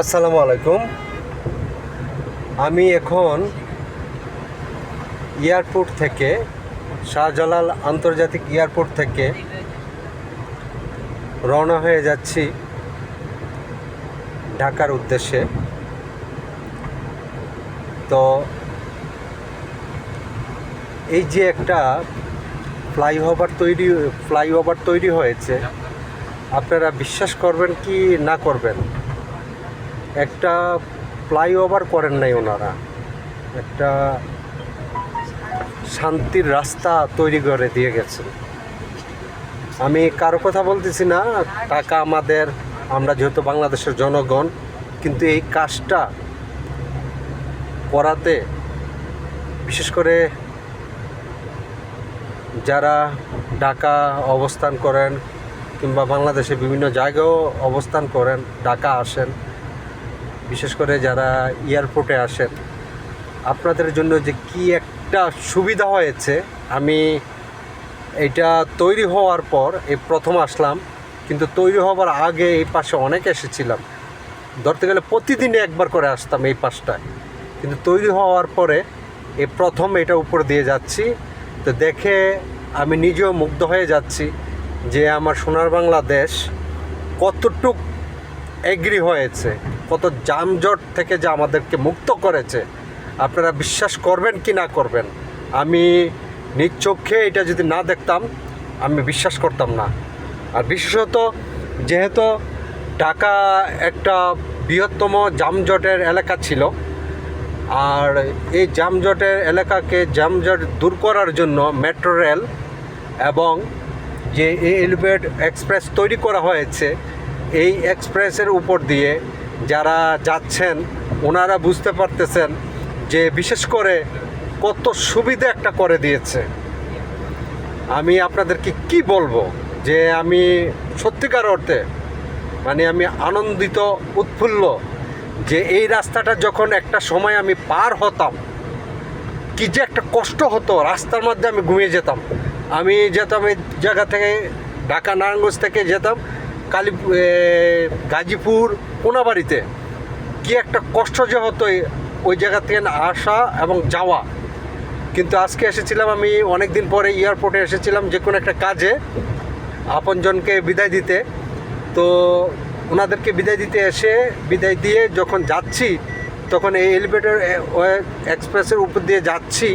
আসসালামু আলাইকুম। আমি এখন এয়ারপোর্ট থেকে, শাহজালাল আন্তর্জাতিক এয়ারপোর্ট থেকে রওনা হয়ে যাচ্ছি ঢাকার উদ্দেশ্যে। তো এই যে একটা ফ্লাইওভার তৈরি হয়েছে, আপনারা বিশ্বাস করবেন কি না করবেন, একটা ফ্লাইওভার করেন নাই ওনারা, একটা শান্তির রাস্তা তৈরি করে দিয়ে গেছেন। আমি কারো কথা বলতেছি না, টাকা আমাদের, আমরা যেহেতু বাংলাদেশের জনগণ, কিন্তু এই কাজটা করাতে বিশেষ করে যারা ঢাকা অবস্থান করেন কিংবা বাংলাদেশে বিভিন্ন জায়গায়ও অবস্থান করেন, ঢাকা আসেন, বিশেষ করে যারা এয়ারপোর্টে আসেন, আপনাদের জন্য যে কি একটা সুবিধা হয়েছে। আমি এটা তৈরি হওয়ার পর এই প্রথম আসলাম, কিন্তু তৈরি হওয়ার আগে এই পাশে অনেক এসেছিলাম, ধরতে গেলে প্রতিদিনই একবার করে আসতাম এই পাশটায়, কিন্তু তৈরি হওয়ার পরে এই প্রথম এটা উপর দিয়ে যাচ্ছি। তো দেখে আমি নিজেও মুগ্ধ হয়ে যাচ্ছি যে আমার সোনার বাংলাদেশ কতটুক এগ্রি হয়েছে, কত যানজট থেকে যে আমাদেরকে মুক্ত করেছে। আপনারা বিশ্বাস করবেন কি না করবেন, আমি নিজ চোখে এটা যদি না দেখতাম আমি বিশ্বাস করতাম না। আর বিশেষত যেহেতু ঢাকা একটা বৃহত্তম যানজটের এলাকা ছিল, আর এই যানজটের এলাকাকে যানজট দূর করার জন্য মেট্রো রেল এবং যে এই এলিভেটেড এক্সপ্রেস তৈরি করা হয়েছে, এই এক্সপ্রেসের উপর দিয়ে যারা যাচ্ছেন ওনারা বুঝতে পারতেছেন যে বিশেষ করে কত সুবিধা একটা করে দিয়েছে। আমি আপনাদেরকে কি বলবো, যে আমি সত্যিকার অর্থে আমি আনন্দিত, উৎফুল্ল যে এই রাস্তাটা যখন একটা সময় আমি পার হতাম, কি যে একটা কষ্ট হতো, রাস্তার মধ্যে আমি ঘুমিয়ে যেতাম। আমি যেতাম এই জায়গা থেকে, ঢাকা নারায়ণগঞ্জ থেকে যেতাম গাজীপুর কোনাবাড়িতে, কি একটা কষ্ট যে হতো ওই জায়গা থেকে আসা এবং যাওয়া। কিন্তু আজকে এসেছিলাম, আমি অনেক দিন পরে এয়ারপোর্টে এসেছিলাম যে কোনো একটা কাজে আপনজনকে বিদায় দিতে। তো ওনাদেরকে বিদায় দিয়ে যখন যাচ্ছি, তখন এই এলিভেটর এক্সপ্রেসের উপর দিয়ে যাচ্ছি।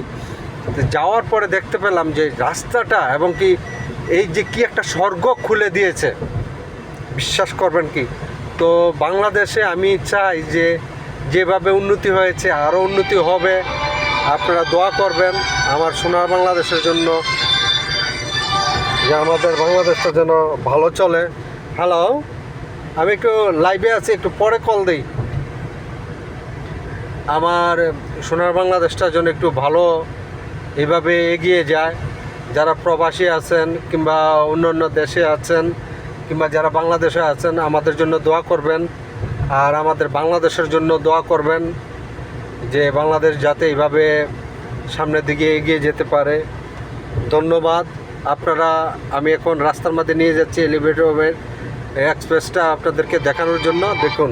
যাওয়ার পরে দেখতে পেলাম যে রাস্তাটা এবং কি এই যে কি একটা স্বর্গ খুলে দিয়েছে, বিশ্বাস করবেন কি। তো বাংলাদেশে আমি চাই যে যেভাবে উন্নতি হয়েছে আরও উন্নতি হবে। আপনারা দোয়া করবেন আমার সোনার বাংলাদেশের জন্য, যে আমাদের বাংলাদেশটা যেন ভালো চলে। হ্যালো, আমি একটু লাইভে আছি, একটু পরে কল দিই। আমার সোনার বাংলাদেশটার জন্য একটু ভালো এইভাবে এগিয়ে যায়। যারা প্রবাসী আছেন কিংবা অন্য অন্য দেশে আছেন কিংবা যারা বাংলাদেশে আছেন, আমাদের জন্য দোয়া করবেন, আর আমাদের বাংলাদেশের জন্য দোয়া করবেন যে বাংলাদেশ যাতে এইভাবে সামনের দিকে এগিয়ে যেতে পারে। ধন্যবাদ। আপনারা, আমি এখন রাস্তার মধ্যে নিয়ে যাচ্ছি এলিভেটর এক্সপ্রেসটা আপনাদেরকে দেখানোর জন্য। দেখুন।